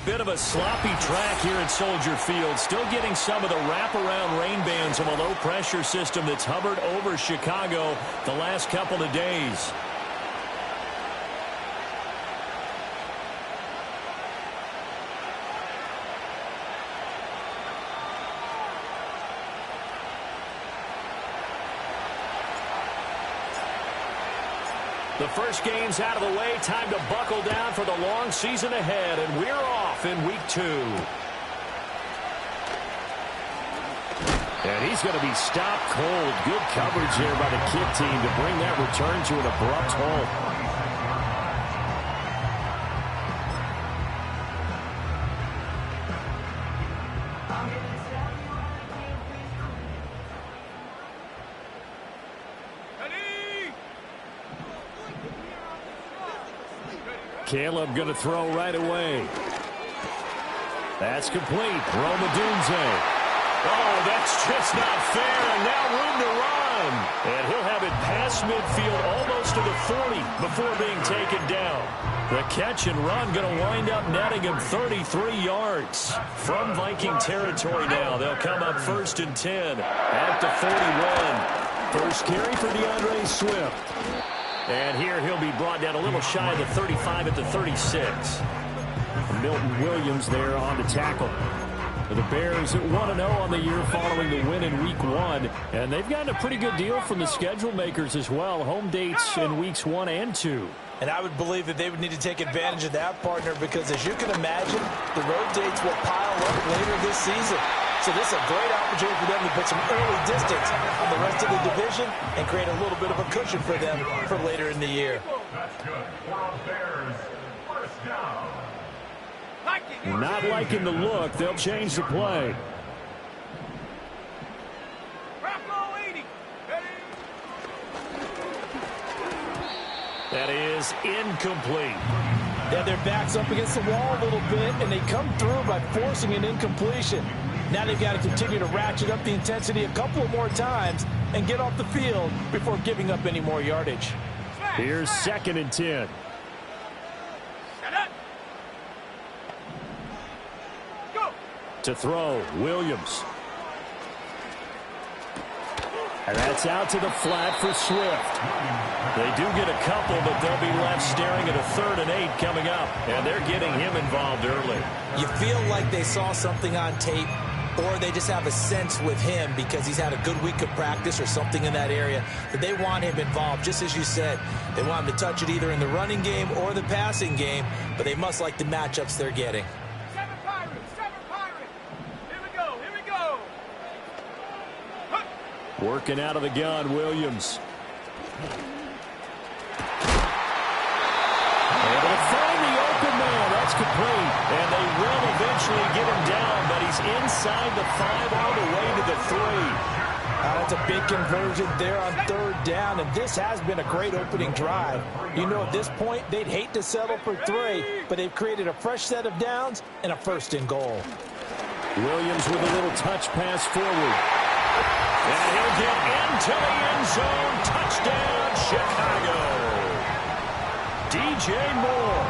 Bit of a sloppy track here at Soldier Field. Still getting some of the wraparound rain bands of a low-pressure system that's hovered over Chicago the last couple of days. The first game's out of the way. Time to buckle down for the long season ahead, and we're off in week 2. And he's going to be stopped cold. Good coverage here by the Kid team to bring that return to an abrupt halt. Caleb going to throw right away. That's complete. Roma Dunze. Oh, that's just not fair, and now room to run. And he'll have it past midfield almost to the 40 before being taken down. The catch and run going to wind up netting him 33 yards. From Viking territory now, they'll come up 1st and 10 at the 41. First carry for DeAndre Swift. And here he'll be brought down a little shy of the 35 at the 36. Milton Williams there on the tackle. The Bears at 1-0 on the year following the win in Week 1. And they've gotten a pretty good deal from the schedule makers as well. Home dates in Weeks 1 and 2. And I would believe that they would need to take advantage of that, partner, because as you can imagine, the road dates will pile up later this season. So this is a great opportunity for them to put some early distance on the rest of the division and create a little bit of a cushion for them for later in the year. Not liking the look. They'll change the play. That is incomplete. Yeah, their back's up against the wall a little bit, and they come through by forcing an incompletion. Now they've got to continue to ratchet up the intensity a couple of more times and get off the field before giving up any more yardage. Here's 2nd and 10. To throw, Williams. And that's out to the flat for Swift. They do get a couple, but they'll be left staring at a 3rd and 8 coming up. And they're getting him involved early. You feel like they saw something on tape, or they just have a sense with him because he's had a good week of practice or something in that area that they want him involved. Just as you said, they want him to touch it either in the running game or the passing game, but they must like the matchups they're getting. Working out of the gun, Williams. Able to find the open man. That's And they will eventually get him down, but he's inside the 5 all the way to the 3. That's a big conversion there on 3rd down, and this has been a great opening drive. You know, at this point, they'd hate to settle for 3, but they've created a fresh set of downs and a 1st and goal. Williams with a little touch pass forward. And he'll get into the end zone. Touchdown, Chicago. DJ Moore,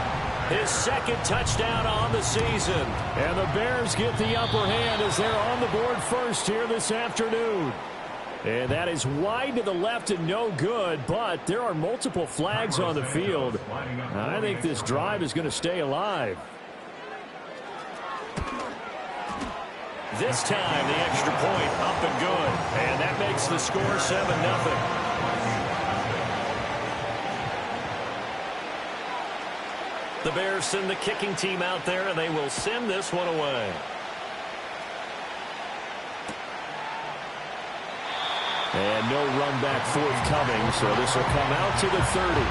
his 2nd touchdown on the season. And the Bears get the upper hand as they're on the board first here this afternoon. And that is wide to the left and no good, but there are multiple flags on the field. I think this drive is going to stay alive. This time, the extra point up and good. And that makes the score 7-0. The Bears send the kicking team out there, and they will send this one away. And no run back forthcoming, so this will come out to the 30.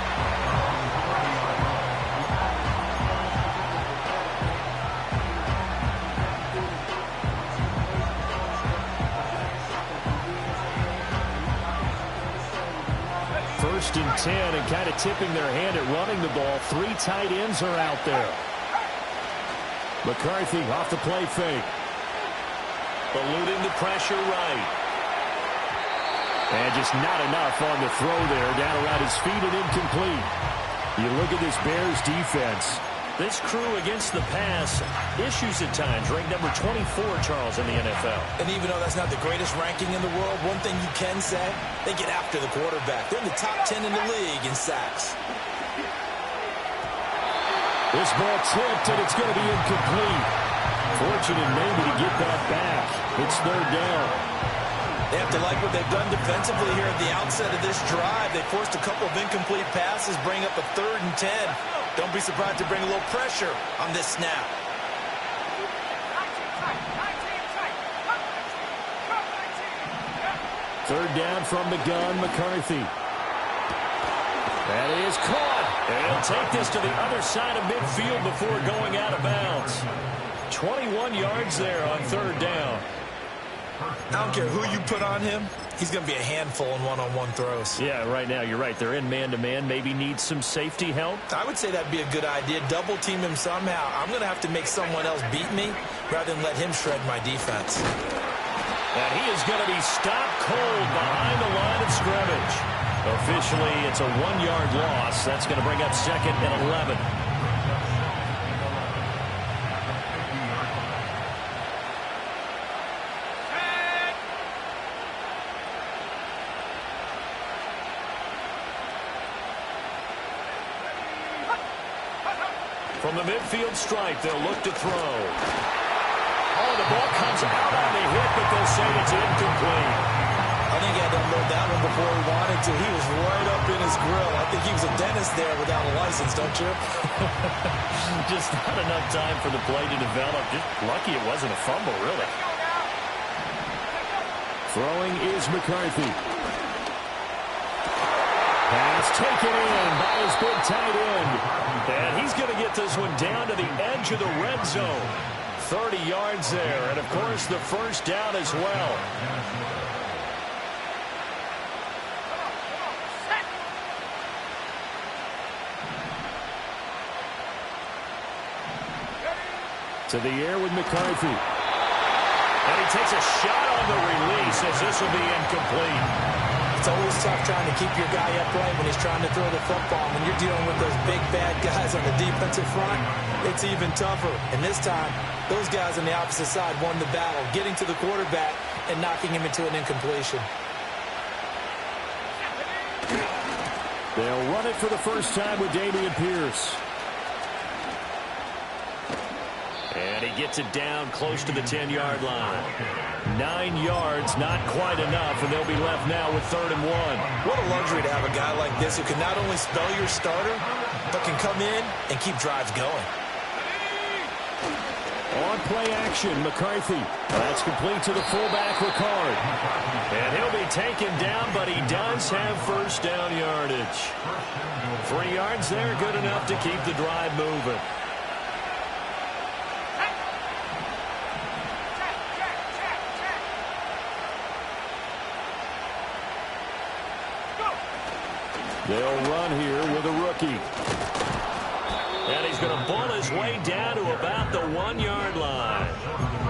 First and 10, and kind of tipping their hand at running the ball. 3 tight ends are out there. McCarthy off the play fake. Eluding the pressure right. And just not enough on the throw there. Down around his feet and incomplete. You look at this Bears defense. This crew against the pass, issues at times. Ranked number 24, Charles, in the NFL. And even though that's not the greatest ranking in the world, one thing you can say, they get after the quarterback. They're in the top 10 in the league in sacks. This ball tipped, and it's going to be incomplete. Fortunate maybe to get that back. It's 3rd down. They have to like what they've done defensively here at the outset of this drive. They forced a couple of incomplete passes, bring up a 3rd and 10. Don't be surprised to bring a little pressure on this snap. Third down from the gun, McCarthy. That is caught. And he'll take this to the other side of midfield before going out of bounds. 21 yards there on 3rd down. I don't care who you put on him. He's going to be a handful in one-on-one throws. Yeah, right now, you're right. They're in man-to-man. Maybe need some safety help. I would say that'd be a good idea. Double team him somehow. I'm going to have to make someone else beat me rather than let him shred my defense. And he is going to be stopped cold behind the line of scrimmage. Officially, it's a 1-yard loss. That's going to bring up 2nd and 11. From the midfield stripe, they'll look to throw. Oh, the ball comes out on the hit, but they'll say it's incomplete. I think he had to unload that one before he wanted to. He was right up in his grill. I think he was a dentist there without a license, don't you? Just not enough time for the play to develop. Just lucky it wasn't a fumble, really. Throwing is McCarthy. Pass taken in by his big tight end. And he's going to get this one down to the edge of the red zone. 30 yards there. And, of course, the 1st down as well. To the air with McCarthy. And he takes a shot on the release as this will be incomplete. It's always tough trying to keep your guy upright when he's trying to throw the football. When you're dealing with those big, bad guys on the defensive front, it's even tougher. And this time, those guys on the opposite side won the battle, getting to the quarterback and knocking him into an incompletion. They'll run it for the first time with Dameon Pierce. And he gets it down close to the 10-yard line. 9 yards, not quite enough, and they'll be left now with 3rd and 1. What a luxury to have a guy like this who can not only spell your starter, but can come in and keep drives going. On play action, McCarthy. That's complete to the fullback, Ricard. And he'll be taken down, but he does have 1st down yardage. 3 yards there, good enough to keep the drive moving. They'll run here with a rookie. And he's going to bull his way down to about the 1-yard line.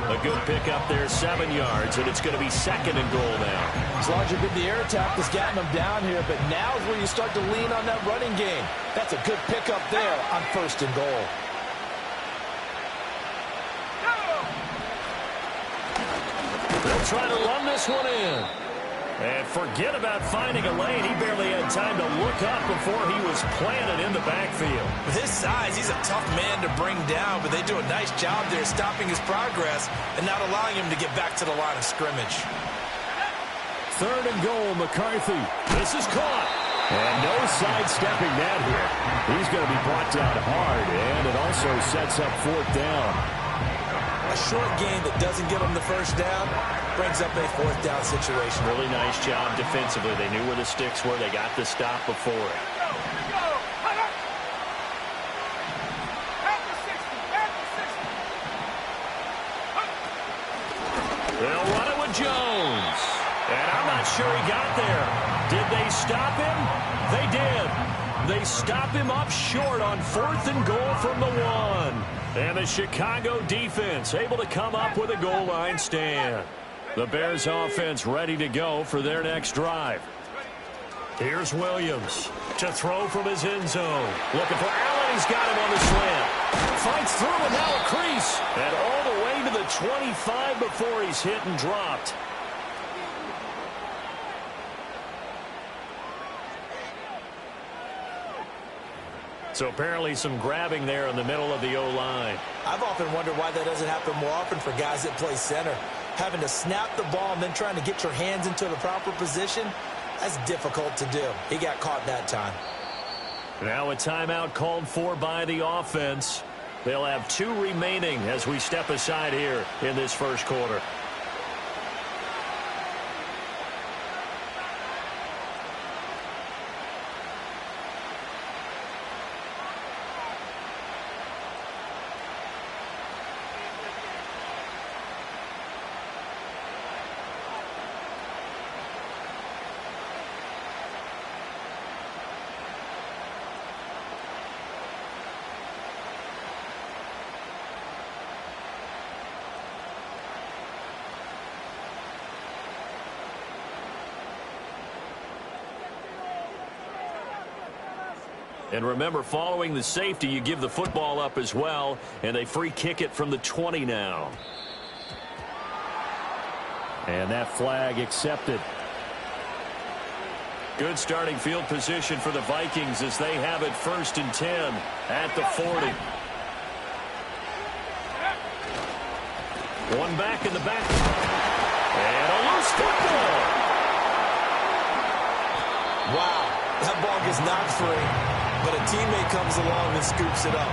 A good pickup there, 7 yards, and it's going to be 2nd and goal now. As long as you're good, the air attack is getting them down here, but now is where you start to lean on that running game. That's a good pickup there on 1st and goal. They'll try to run this one in. And forget about finding a lane. He barely had time to look up before he was planted in the backfield. With his size, he's a tough man to bring down, but they do a nice job there stopping his progress and not allowing him to get back to the line of scrimmage. 3rd and goal, McCarthy. This is caught. And no sidestepping that here. He's going to be brought down hard, and it also sets up 4th down. A short gain that doesn't get him the 1st down brings up a 4th down situation. Really nice job defensively. They knew where the sticks were. They got the stop before it. They'll run it with Jones. And I'm not sure he got there. Did they stop him? They did. They stop him up short on 4th and goal from the 1. And the Chicago defense able to come up with a goal line stand. The Bears offense ready to go for their next drive. Here's Williams to throw from his end zone. Looking for Allen. He's got him on the slant. Fights through and now a crease. And all the way to the 25 before he's hit and dropped. So apparently some grabbing there in the middle of the O-line. I've often wondered why that doesn't happen more often for guys that play center. Having to snap the ball and then trying to get your hands into the proper position, that's difficult to do. He got caught that time. Now a timeout called for by the offense. They'll have 2 remaining as we step aside here in this 1st quarter. And remember, following the safety, you give the football up as well, and they free kick it from the 20 now. And that flag accepted. Good starting field position for the Vikings as they have it 1st and 10 at the 40. One back in the back. And a loose football. Wow, that ball gets knocked free. But a teammate comes along and scoops it up.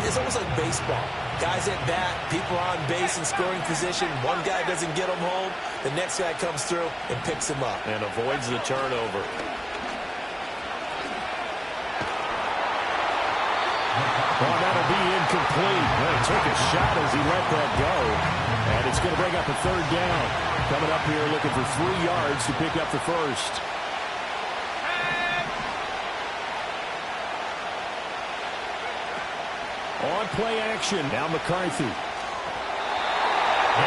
It's almost like baseball. Guys at bat, people on base in scoring position. One guy doesn't get him home. The next guy comes through and picks him up. And avoids the turnover. Well, that'll be incomplete. Well, he took a shot as he let that go. And it's going to bring up a 3rd down. Coming up here looking for 3 yards to pick up the 1st. On play action, now McCarthy. And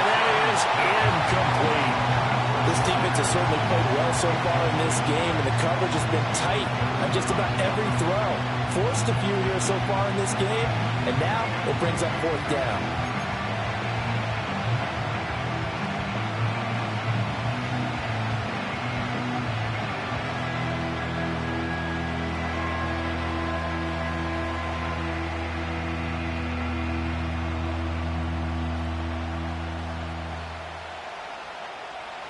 that is incomplete. This defense has certainly played well so far in this game, and the coverage has been tight on just about every throw. Forced a few here so far in this game, and now it brings up 4th down.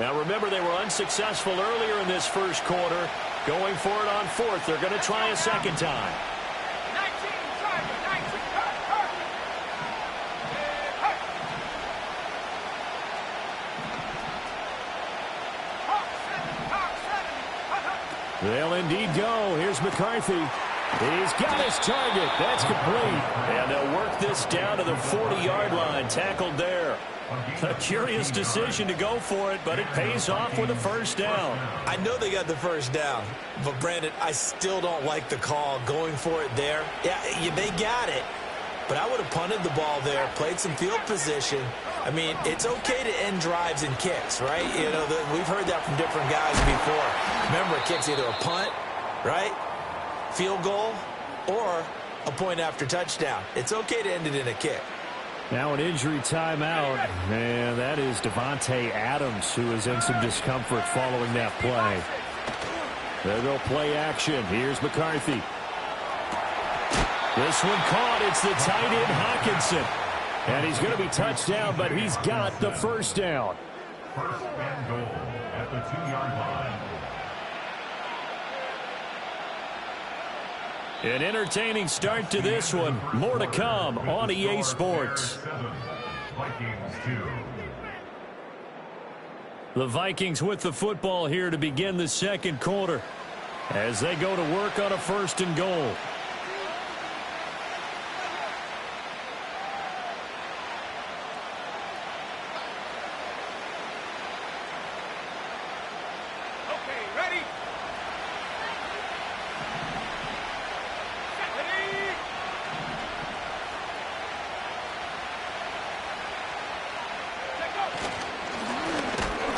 Now remember, they were unsuccessful earlier in this 1st quarter. Going for it on 4th. They're going to try a 2nd time. They'll indeed go. Here's McCarthy. He's got his target. That's complete. And they'll work this down to the 40-yard line. Tackled there A curious decision to go for it, but it pays off with a first down. I know they got the first down, but Brandon, I still don't like the call going for it there. Yeah, they got it, but I would have punted the ball there, played some field position. I mean, it's okay to end drives and kicks, right? You know, we've heard that from different guys before. Remember, a kick's either a punt, right, field goal, or a point after touchdown. It's okay to end it in a kick. Now an injury timeout, and that is Devontae Adams, who is in some discomfort following that play. They'll go play action. Here's McCarthy. This one caught. It's the tight end Hawkinson. And he's going to be touched down, but he's got the first down. First and goal at the 2-yard line. An entertaining start to this one. More to come on EA Sports. Vikings 2. The Vikings with the football here to begin the second quarter as they go to work on a first and goal.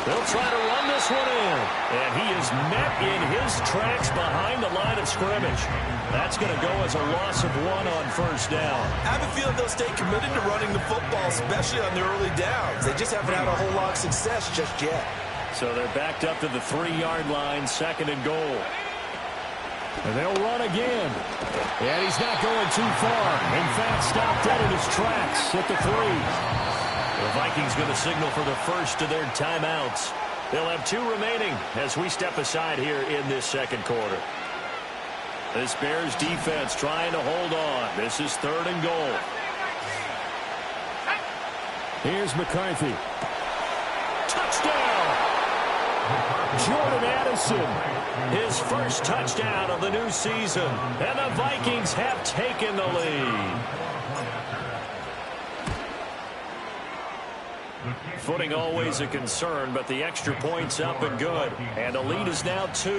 They'll try to run this one in. And he is met in his tracks behind the line of scrimmage. That's going to go as a loss of 1 on first down. I have a feeling they'll stay committed to running the football, especially on the early downs. They just haven't had a whole lot of success just yet. So they're backed up to the 3-yard line, second and goal. And they'll run again. And he's not going too far. In fact, stopped dead in his tracks at the 3. The Vikings going to signal for the first of their timeouts. They'll have 2 remaining as we step aside here in this second quarter. This Bears defense trying to hold on. This is 3rd and goal. Here's McCarthy. Touchdown! Jordan Addison, his first touchdown of the new season. And the Vikings have taken the lead. Footing always a concern, but the extra point's up and good. And the lead is now 2.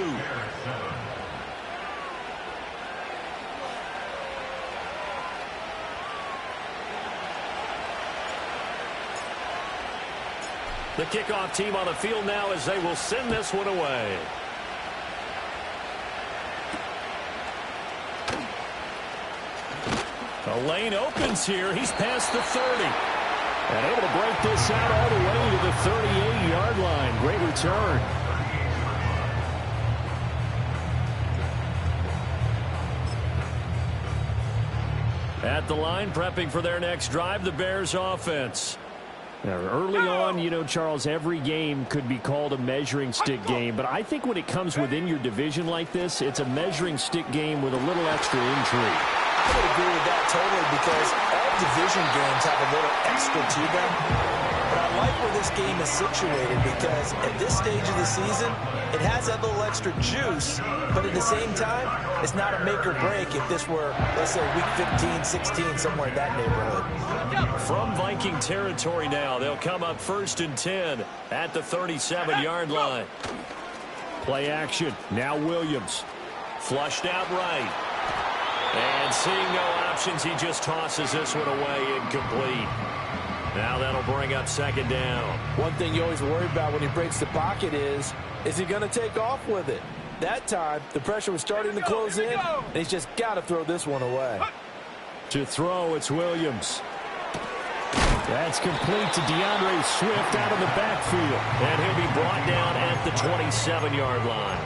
The kickoff team on the field now as they will send this one away. The lane opens here. He's past the 30. And able to break this out all the way to the 38-yard line. Great return. At the line, prepping for their next drive, the Bears offense. Now, early on, you know, Charles, every game could be called a measuring stick game. But I think when it comes within your division like this, it's a measuring stick game with a little extra intrigue. I would agree with that totally because all division games have a little extra to them. But I like where this game is situated because at this stage of the season, it has that little extra juice, but at the same time, it's not a make or break if this were, let's say, week 15, 16, somewhere in that neighborhood. From Viking territory now, they'll come up 1st and 10 at the 37-yard line. Play action. Now Williams. Flushed out right. And seeing no options, he just tosses this one away incomplete. Now that'll bring up 2nd down. One thing you always worry about when he breaks the pocket is he going to take off with it? That time, the pressure was starting to close in, and he's just got to throw this one away. To throw, it's Williams. That's complete to DeAndre Swift out of the backfield. And he'll be brought down at the 27-yard line.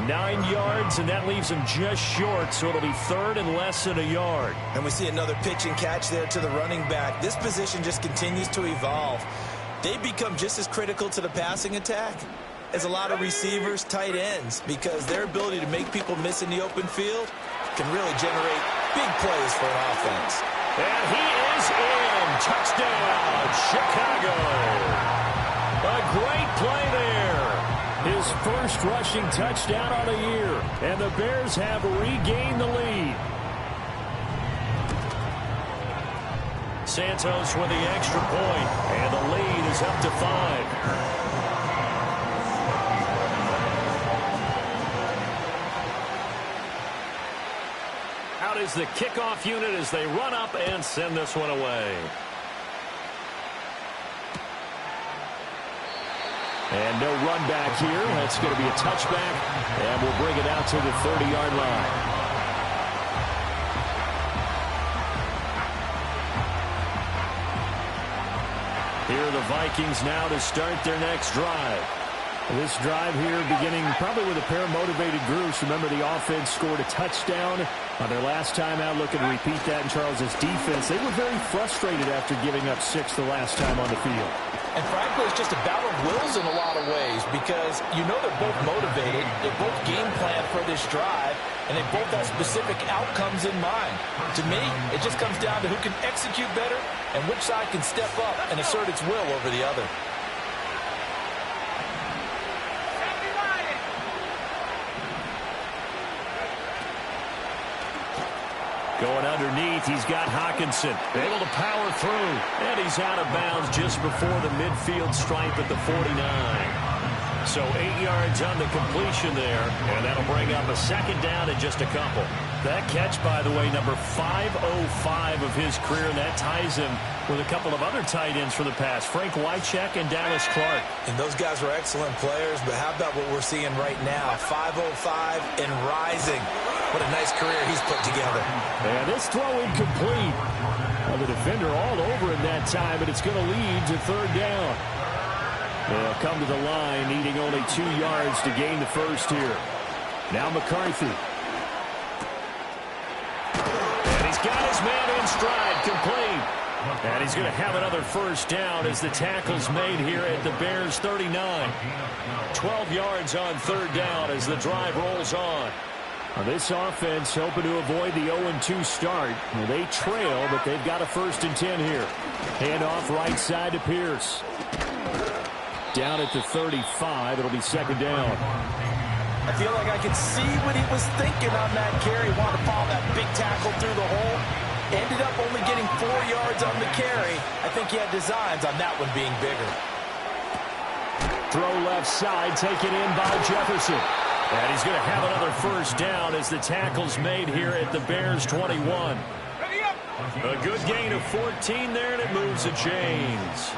9 yards, and that leaves him just short, so it'll be 3rd and less than a yard. And we see another pitch and catch there to the running back. This position just continues to evolve. They become just as critical to the passing attack as a lot of receivers, tight ends, because their ability to make people miss in the open field can really generate big plays for an offense. And he is in. Touchdown, Chicago. A great play there. His first rushing touchdown on the year. And the Bears have regained the lead. Santos with the extra point, and the lead is up to 5. Out is the kickoff unit as they run up and send this one away. And no run back here. That's going to be a touchback, and we'll bring it out to the 30-yard line. Here are the Vikings now to start their next drive. This drive here beginning probably with a pair of motivated groups. Remember, the offense scored a touchdown on their last time out. Looking to repeat that in Charles's defense. They were very frustrated after giving up 6 the last time on the field. And frankly, it's just a battle of wills in a lot of ways because you know they're both motivated. They're both game planned for this drive, and they both have specific outcomes in mind. To me, it just comes down to who can execute better and which side can step up and assert its will over the other. Going underneath, he's got Hawkinson. Able to power through. And he's out of bounds just before the midfield stripe at the 49. So 8 yards on the completion there. And that'll bring up a second down in just a couple. That catch, by the way, number 505 of his career. And that ties him with a couple of other tight ends for the pass. Frank Wycheck and Dallas Clark. And those guys were excellent players. But how about what we're seeing right now? 505 and rising. What a nice career he's put together. And this throw incomplete. Well, the defender all over him that time, but it's going to lead to third down. They'll come to the line, needing only 2 yards to gain the first here. Now McCarthy. And he's got his man in stride, complete. And he's going to have another first down as the tackle's made here at the Bears' 39. 12 yards on third down as the drive rolls on. Now this offense hoping to avoid the 0-2 start. Well, they trail, but they've got a 1st and 10 here. Handoff right side to Pierce. Down at the 35, it'll be second down. I feel like I could see what he was thinking on that carry. Wanted to follow that big tackle through the hole. Ended up only getting 4 yards on the carry. I think he had designs on that one being bigger. Throw left side, taken in by Jefferson. And he's going to have another first down as the tackle's made here at the Bears' 21. A good gain of 14 there, and it moves the chains.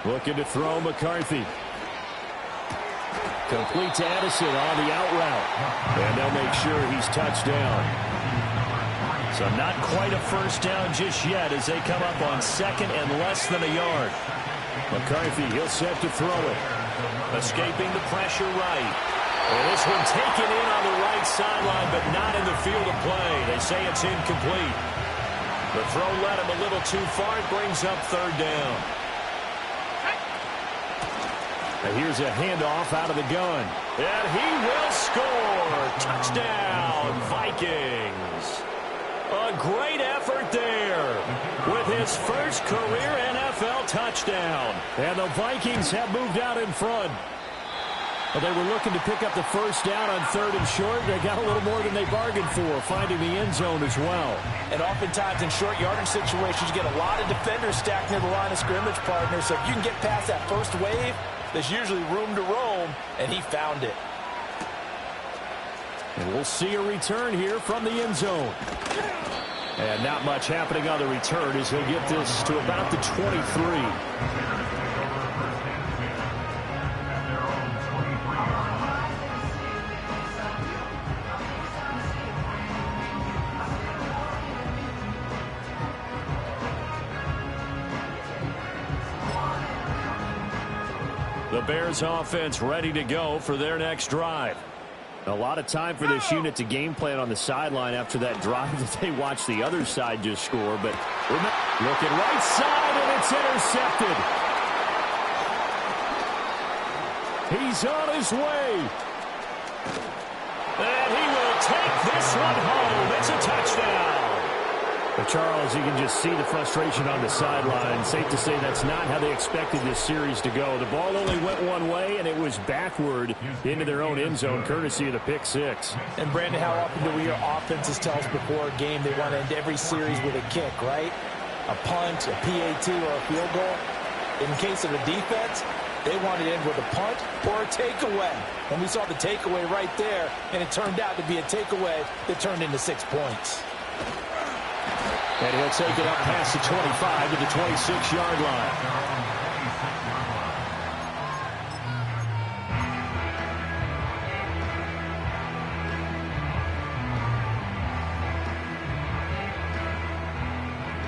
Looking to throw McCarthy. Complete to Addison on the out route. And they'll make sure he's touched down. So not quite a first down just yet as they come up on second and less than a yard. McCarthy, he'll set to throw it. Escaping the pressure right. And this one taken in on the right sideline, but not in the field of play. They say it's incomplete. The throw led him a little too far. It brings up third down. And here's a handoff out of the gun. And he will score. Touchdown, Vikings. A great effort there with his first career NFL touchdown. And the Vikings have moved out in front. But they were looking to pick up the first down on third and short. They got a little more than they bargained for, finding the end zone as well. And oftentimes in short yardage situations, you get a lot of defenders stacked near the line of scrimmage partners. So if you can get past that first wave, there's usually room to roam, and he found it. And we'll see a return here from the end zone. And not much happening on the return as he'll get this to about the 23. The Bears offense ready to go for their next drive. A lot of time for this unit to game plan on the sideline after that drive that they watched the other side just score. But looking right side, and it's intercepted. He's on his way. And he will take this one home. It's a touchdown. But Charles, you can just see the frustration on the sideline. Safe to say that's not how they expected this series to go. The ball only went one way, and it was backward into their own end zone, courtesy of the pick six. And, Brandon, how often do we hear offenses tell us before a game they want to end every series with a kick, right? A punt, a PAT, or a field goal. In case of the defense, they wanted to end with a punt or a takeaway. And we saw the takeaway right there, and it turned out to be a takeaway that turned into 6 points. And he'll take it up past the 25 to the 26-yard line.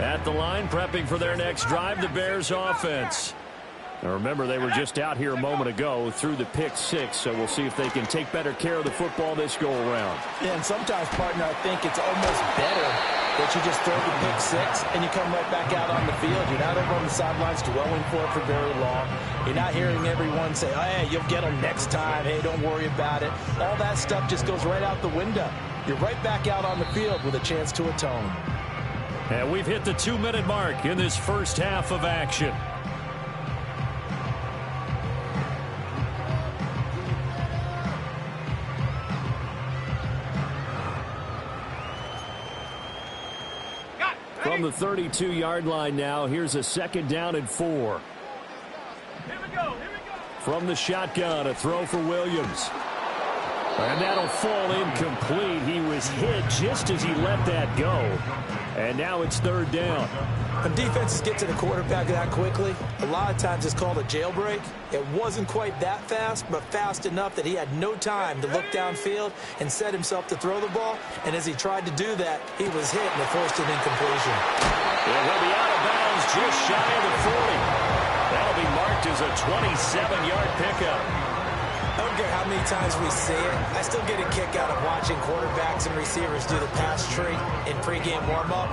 At the line, prepping for their next drive, the Bears offense. Now remember, they were just out here a moment ago through the pick six, so we'll see if they can take better care of the football this go-around. Yeah, and sometimes, partner, I think it's almost better that you just throw the pick six and you come right back out on the field. You're not over on the sidelines dwelling for it for very long. You're not hearing everyone say, oh, hey, you'll get them next time. Hey, don't worry about it. All that stuff just goes right out the window. You're right back out on the field with a chance to atone. And we've hit the 2-minute mark in this first half of action. From the 32-yard line now, here's a 2nd down and 4. Here we go. From the shotgun, a throw for Williams. And that'll fall incomplete. He was hit just as he let that go. And now it's 3rd down. When defenses get to the quarterback that quickly, a lot of times it's called a jailbreak. It wasn't quite that fast, but fast enough that he had no time to look downfield and set himself to throw the ball. And as he tried to do that, he was hit and it forced an incompletion. And he'll be out of bounds just shy of the 40. That'll be marked as a 27-yard pickup. I don't care how many times we see it. I still get a kick out of watching quarterbacks and receivers do the pass tree in pregame warm-up.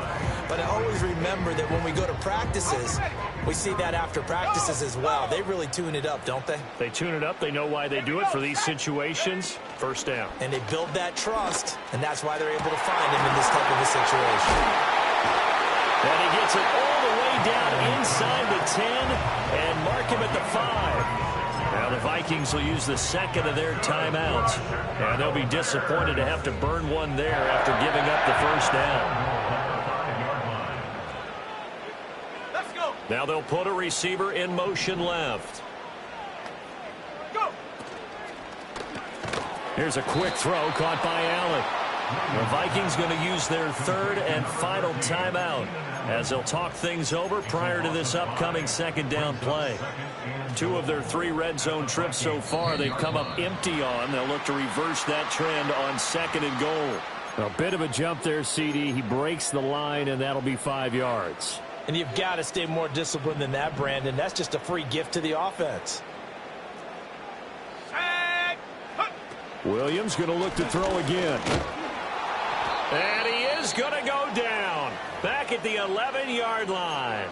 But I always remember that when we go to practices, we see that after practices as well. They really tune it up, don't they? They tune it up. They know why they do it for these situations. 1st down. And they build that trust, and that's why they're able to find him in this type of a situation. And he gets it all the way down inside the 10 and mark him at the 5. Now the Vikings will use the 2nd of their timeouts. And they'll be disappointed to have to burn one there after giving up the 1st down. Let's go. Now they'll put a receiver in motion left. Go. Here's a quick throw caught by Allen. The Vikings going to use their 3rd and final timeout as they'll talk things over prior to this upcoming 2nd down play. 2 of their 3 red zone trips so far they've come up empty on. They'll look to reverse that trend on 2nd and goal. A bit of a jump there, CD. He breaks the line, and that'll be 5 yards. And you've got to stay more disciplined than that, Brandon. That's just a free gift to the offense. Williams going to look to throw again. And he is going to go down. Back at the 11-yard line.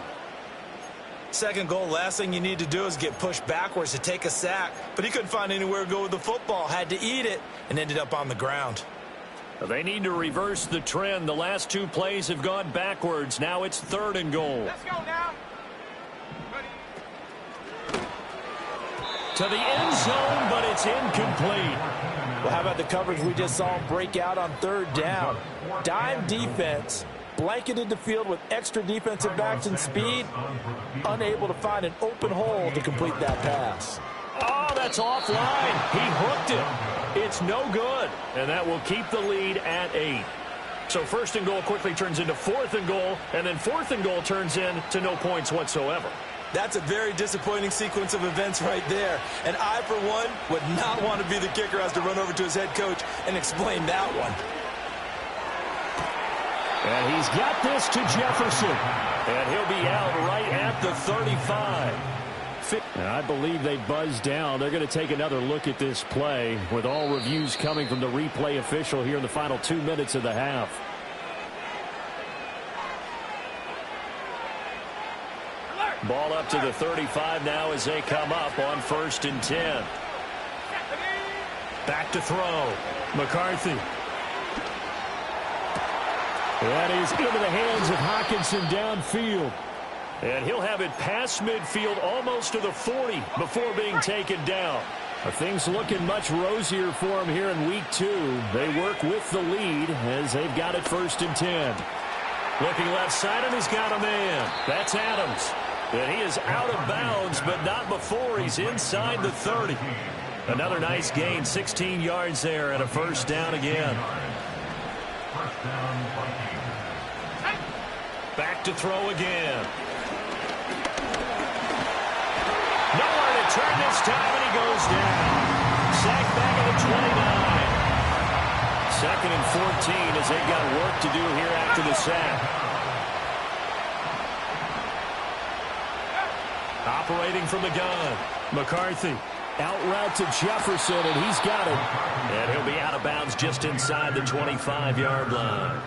2nd goal, last thing you need to do is get pushed backwards to take a sack. But he couldn't find anywhere to go with the football. Had to eat it and ended up on the ground. They need to reverse the trend. The last 2 plays have gone backwards. Now it's 3rd and goal. Let's go now. To the end zone, but it's incomplete. Well, how about the coverage we just saw him break out on 3rd down? Dime defense, blanketed the field with extra defensive backs and speed, unable to find an open hole to complete that pass. Oh, that's offline. He hooked it. It's no good. And that will keep the lead at 8. So 1st and goal quickly turns into 4th and goal, and then 4th and goal turns into no points whatsoever. That's a very disappointing sequence of events right there. And I, for one, would not want to be the kicker who has to run over to his head coach and explain that one. And he's got this to Jefferson. And he'll be out right at the 35. And I believe they buzzed down. They're going to take another look at this play with all reviews coming from the replay official here in the final 2 minutes of the half. Ball up to the 35 now as they come up on 1st and 10. Back to throw. McCarthy. That is into the hands of Hockenson downfield. And he'll have it past midfield almost to the 40 before being taken down. Things looking much rosier for him here in week 2. They work with the lead as they've got it 1st and 10. Looking left side, and he's got a man. That's Adams. And he is out of bounds, but not before he's inside the 30. Another nice gain, 16 yards there, and a 1st down again. Back to throw again. Nowhere to turn this time, and he goes down. Sacked back at the 29. 2nd and 14 as they've got work to do here after the sack. Operating from the gun, McCarthy. Out route to Jefferson, and he's got it. And he'll be out of bounds just inside the 25-yard line.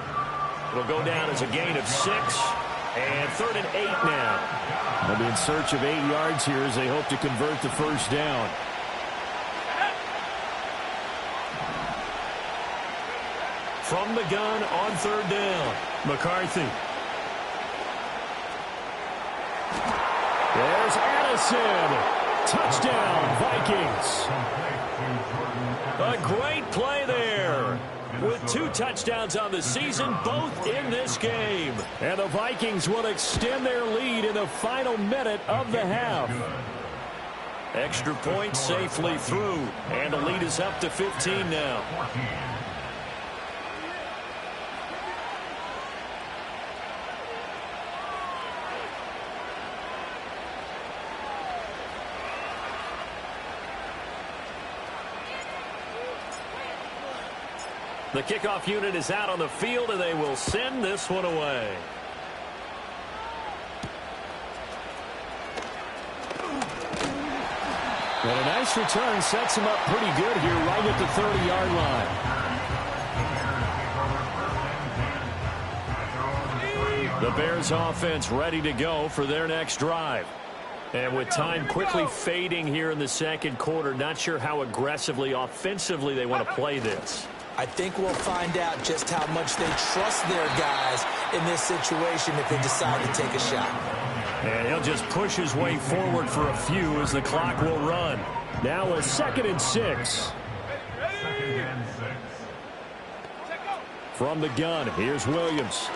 It'll go down as a gain of 6, and 3rd and 8 now. They'll be in search of 8 yards here as they hope to convert the 1st down. From the gun on 3rd down, McCarthy. There's Addison. Touchdown, Vikings. A great play there. With 2 touchdowns on the season, both in this game. And the Vikings will extend their lead in the final minute of the half. Extra point safely through. And the lead is up to 15 now. The kickoff unit is out on the field, and they will send this one away. And a nice return sets him up pretty good here right at the 30-yard line. The Bears offense ready to go for their next drive. And with time quickly fading here in the 2nd quarter, not sure how aggressively, offensively they want to play this. I think we'll find out just how much they trust their guys in this situation if they decide to take a shot. And he'll just push his way forward for a few as the clock will run. Now a 2nd and 6. From the gun, here's Williams.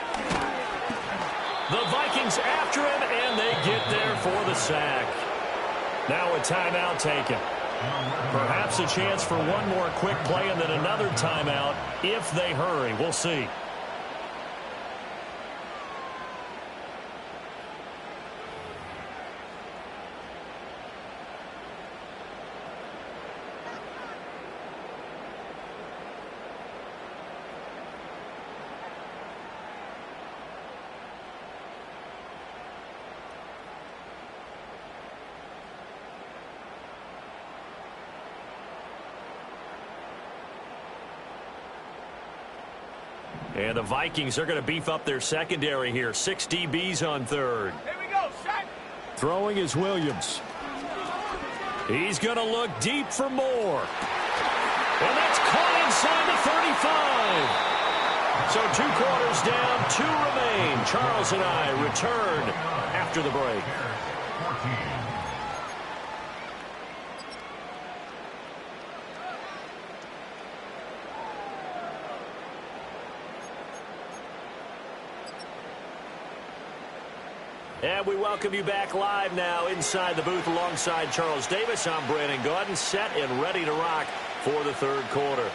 The Vikings after him, and they get there for the sack. Now a timeout taken. Perhaps a chance for one more quick play and then another timeout if they hurry. We'll see. And the Vikings are going to beef up their secondary here. 6 DBs on 3rd. Here we go, set. Throwing is Williams. He's going to look deep for more. And that's caught inside the 35. So 2 quarters down, 2 remain. Charles and I return after the break. And we welcome you back live now inside the booth alongside Charles Davis. I'm Brandon Gaudin, set and ready to rock for the 3rd quarter.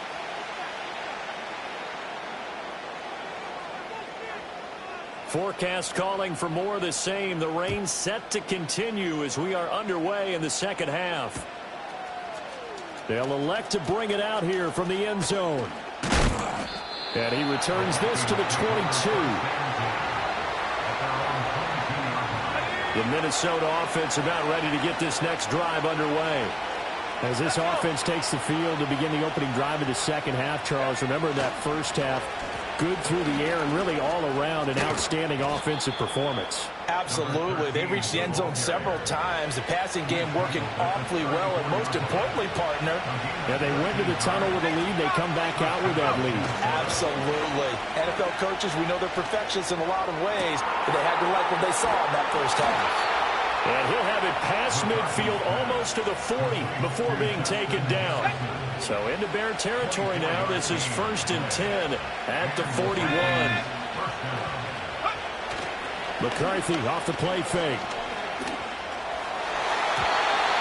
Forecast calling for more of the same. The rain set to continue as we are underway in the 2nd half. They'll elect to bring it out here from the end zone. And he returns this to the 22. The Minnesota offense about ready to get this next drive underway. As this offense takes the field to begin the opening drive of the 2nd half, Charles, remember that 1st half, Good through the air and really all around an outstanding offensive performance. Absolutely. They reached the end zone several times. The passing game working awfully well, and most importantly, partner. Yeah, they went to the tunnel with a lead. They come back out with that lead. Absolutely. NFL coaches, we know they're perfectionists in a lot of ways, but they had to like what they saw in that first half. And he'll have it past midfield almost to the 40 before being taken down. So into Bear territory now. This is 1st and 10 at the 41. McCarthy off the play fake.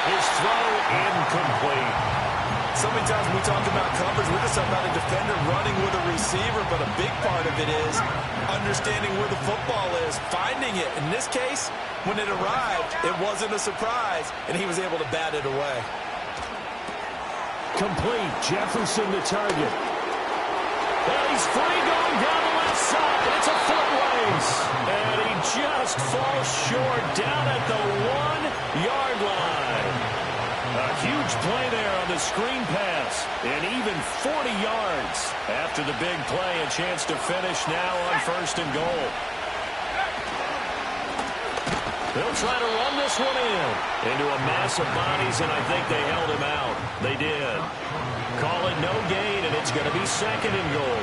His throw incomplete. So many times when we talk about coverage, we're just talking about a defender running with a receiver, but a big part of it is understanding where the football is, finding it. In this case, when it arrived, it wasn't a surprise, and he was able to bat it away. Complete. Jefferson the target. Well, he's free going down the left side. It's a foot race. And he just falls short down at the 1-yard line. A huge play there on the screen pass. And even 40 yards after the big play. A chance to finish now on 1st and goal. They'll try to run this one into a mass of bodies, and I think they held him out. They did. Call it no gain, and it's going to be 2nd and goal.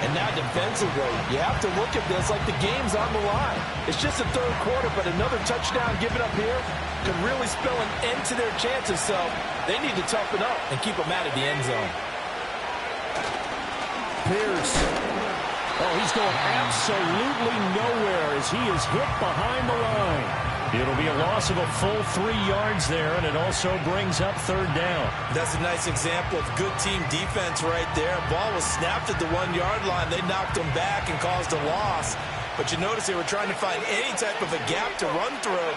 And now defensively, you have to look at this like the game's on the line. It's just the 3rd quarter, but another touchdown given up here could really spell an end to their chances, so they need to toughen up and keep them out of the end zone. Pierce. Oh, he's going absolutely nowhere as he is hit behind the line. It'll be a loss of a full 3 yards there, and it also brings up 3rd down. That's a nice example of good team defense right there. Ball was snapped at the 1-yard line. They knocked him back and caused a loss. But you notice they were trying to find any type of a gap to run through.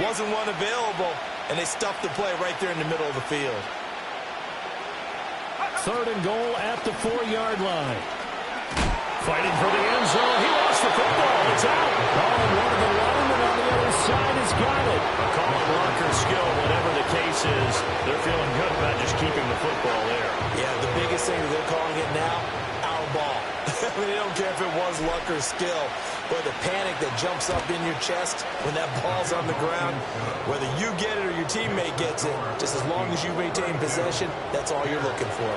Wasn't one available, and they stuffed the play right there in the middle of the field. 3rd and goal at the 4-yard line. Fighting for the end zone. He lost the football. It's out. Oh, and one of the linemen on the other side has got it. A call on blocker skill, whatever the case is. They're feeling good about just keeping the football there. Yeah, the biggest thing that they're calling it now, our ball. I mean, they don't care if it was luck or skill, but the panic that jumps up in your chest when that ball's on the ground, whether you get it or your teammate gets it, just as long as you maintain possession, that's all you're looking for.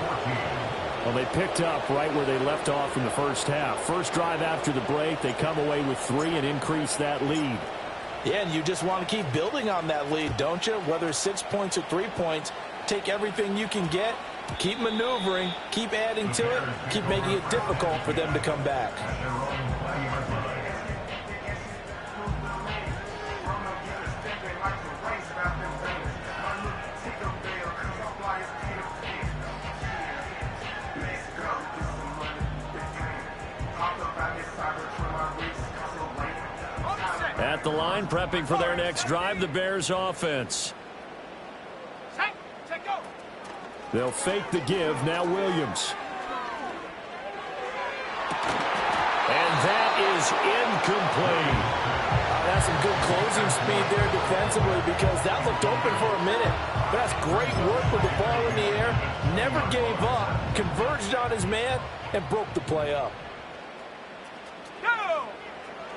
Well, they picked up right where they left off in the first half. First drive after the break, they come away with 3 and increase that lead. Yeah, and you just want to keep building on that lead, don't you? Whether it's 6 points or 3 points, take everything you can get, keep maneuvering, keep adding to it, keep making it difficult for them to come back. At the line, prepping for their next drive, the Bears offense. They'll fake the give. Now Williams. And that is incomplete. That's some good closing speed there defensively because that looked open for a minute. That's great work with the ball in the air. Never gave up, converged on his man, and broke the play up.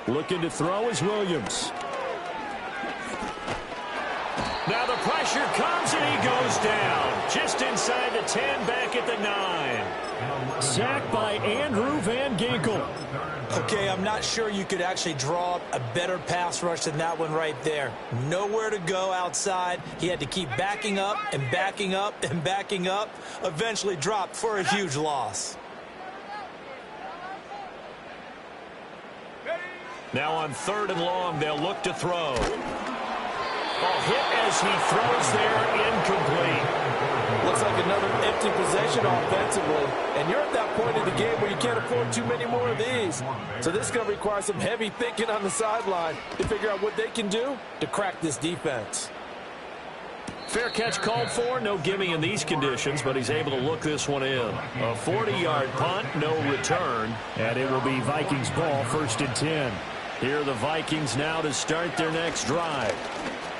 Looking to throw is Williams. Now the pressure comes and he goes down. Just inside the 10, back at the 9. Sacked by Andrew Van Ginkel. Okay, I'm not sure you could actually draw up a better pass rush than that one right there. Nowhere to go outside. He had to keep backing up and backing up and backing up. Eventually dropped for a huge loss. Now on 3rd and long, they'll look to throw. A hit as he throws there, incomplete. Looks like another empty possession offensively. And you're at that point in the game where you can't afford too many more of these. So this is going to require some heavy thinking on the sideline to figure out what they can do to crack this defense. Fair catch called for. No gimme in these conditions, but he's able to look this one in. A 40-yard punt, no return. And it will be Vikings ball, 1st and 10. Here are the Vikings now to start their next drive.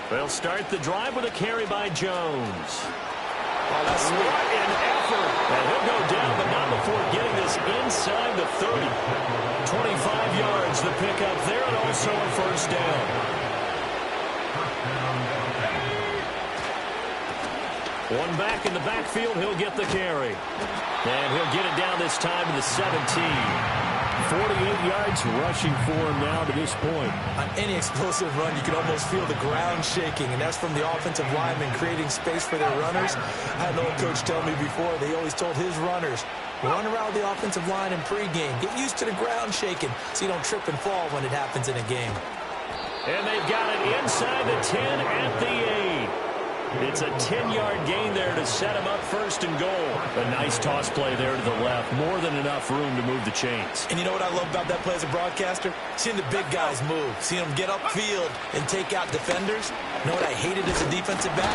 They'll start the drive with a carry by Jones. Oh, that's sweet. What an effort. And he'll go down, but not before getting this is inside the 30. 25 yards the pickup there, and also a first down. One back in the backfield, he'll get the carry. And he'll get it down this time to the 17. 48 yards rushing for him now to this point. On any explosive run, you can almost feel the ground shaking, and that's from the offensive linemen creating space for their runners. I had an old coach tell me before, they always told his runners, run around the offensive line in pregame. Get used to the ground shaking so you don't trip and fall when it happens in a game. And they've got it inside the 10 at the 8. It's a 10-yard gain there to set him up first and goal. A nice toss play there to the left. More than enough room to move the chains. And you know what I love about that play as a broadcaster? Seeing the big guys move. Seeing them get upfield and take out defenders. You know what I hated as a defensive back?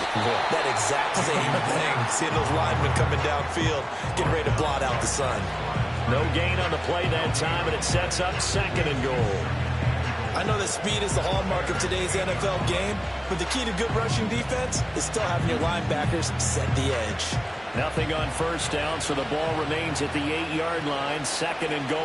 That exact same thing. Seeing those linemen coming downfield, getting ready to blot out the sun. No gain on the play that time, and it sets up second and goal. I know that speed is the hallmark of today's NFL game, but the key to good rushing defense is still having your linebackers set the edge. Nothing on first down, so the ball remains at the 8-yard line, second and goal.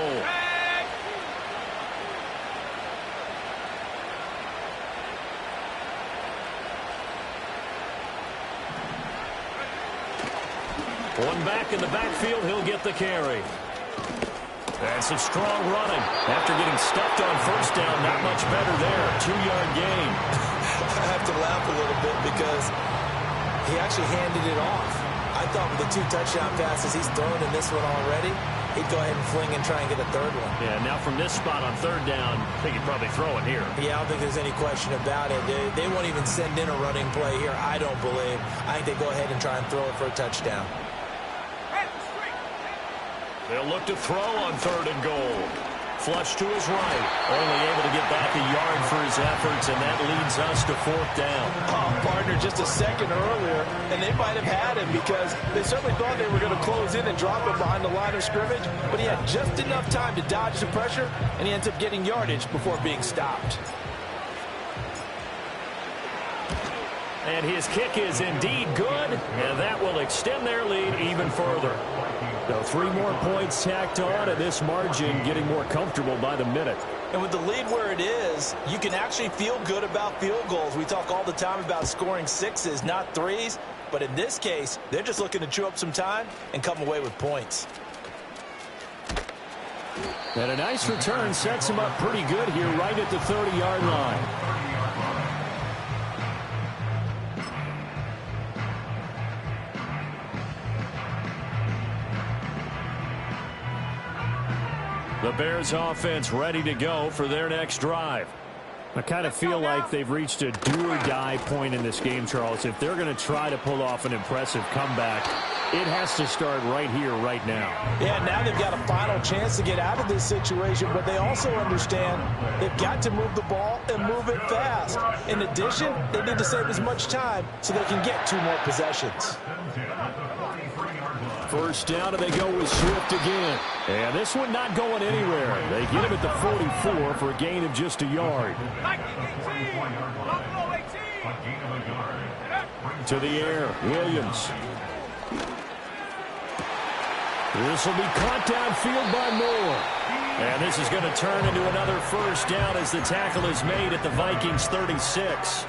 One back in the backfield, he'll get the carry. And some strong running. After getting stuffed on first down, not much better there. 2-yard gain. I have to laugh a little bit because he actually handed it off. I thought with the 2 touchdown passes he's thrown in this one already, he'd go ahead and fling and try and get a third one. Yeah, now from this spot on third down, I think he'd probably throw it here. Yeah, I don't think there's any question about it. They won't even send in a running play here, I don't believe. I think they go ahead and try and throw it for a touchdown. They'll look to throw on third and goal. Flush to his right. Only able to get back a yard for his efforts, and that leads us to fourth down. Partner, just a second earlier, and they might have had him because they certainly thought they were going to close in and drop him behind the line of scrimmage, but he had just enough time to dodge the pressure, and he ends up getting yardage before being stopped. And his kick is indeed good, and that will extend their lead even further. So 3 more points tacked on, and this margin getting more comfortable by the minute. And with the lead where it is, you can actually feel good about field goals. We talk all the time about scoring 6s, not 3s. But in this case, they're just looking to chew up some time and come away with points. And a nice return sets him up pretty good here right at the 30-yard line. The Bears offense ready to go for their next drive. I kind of feel like they've reached a do-or-die point in this game, Charles. If they're going to try to pull off an impressive comeback, it has to start right here, right now. Yeah, now they've got a final chance to get out of this situation, but they also understand they've got to move the ball and move it fast. In addition, they need to save as much time so they can get 2 more possessions. First down, and they go with Swift again. And this one not going anywhere. They get him at the 44 for a gain of just a yard. To the air, Williams. This will be caught downfield by Moore. And this is going to turn into another first down as the tackle is made at the Vikings 36.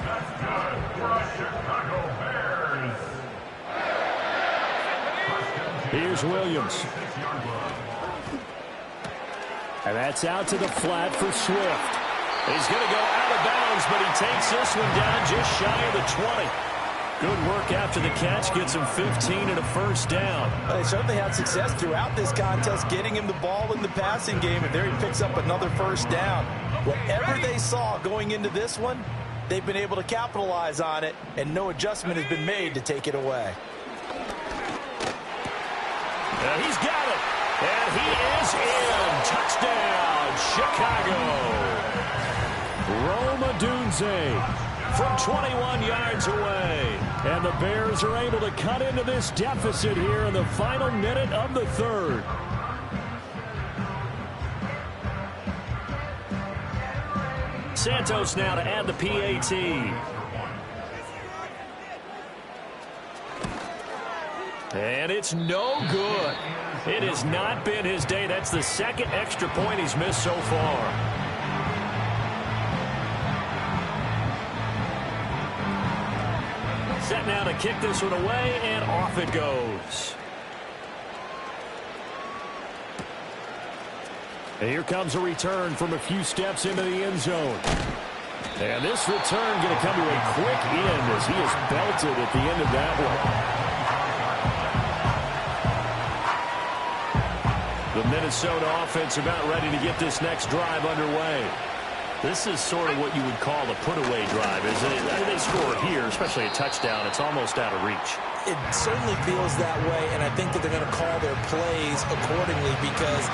Here's Williams. And that's out to the flat for Swift. He's going to go out of bounds, but he takes this one down just shy of the 20. Good work after the catch. Gets him 15 and a first down. They certainly had success throughout this contest, getting him the ball in the passing game, and there he picks up another first down. Whatever they saw going into this one, they've been able to capitalize on it, and no adjustment has been made to take it away. And he's got it. And he is in. Touchdown, Chicago. Rome Odunze from 21 yards away. And the Bears are able to cut into this deficit here in the final minute of the third. Santos now to add the PAT. And it's no good. It has not been his day. That's the second extra point he's missed so far. Set now to kick this one away, and off it goes. And here comes a return from a few steps into the end zone. And this return going to come to a quick end as he is belted at the end of that one. The Minnesota offense about ready to get this next drive underway. This is sort of what you would call a put-away drive, isn't it? I mean, they score here, especially a touchdown. It's almost out of reach. It certainly feels that way, and I think that they're going to call their plays accordingly because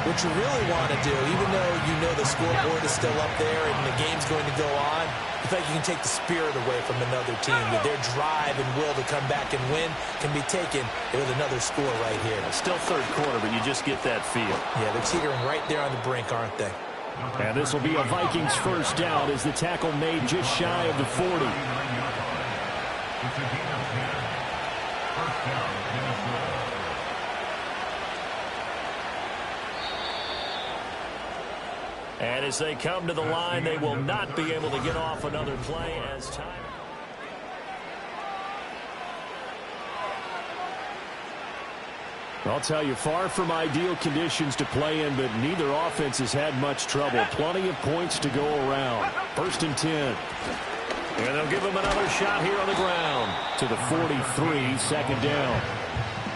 what you really want to do, even though you know the scoreboard is still up there and the game's going to go on, you feel like you can take the spirit away from another team. That their drive and will to come back and win can be taken with another score right here. Still third quarter, but you just get that feel. Yeah, they're teetering right there on the brink, aren't they? And this will be a Vikings first down as the tackle made just shy of the 40. And as they come to the line, they will not be able to get off another play as time. I'll tell you, far from ideal conditions to play in, but neither offense has had much trouble. Plenty of points to go around. 1st and 10. And they'll give him another shot here on the ground to the 43, 2nd down.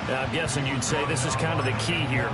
Now, I'm guessing you'd say this is kind of the key here.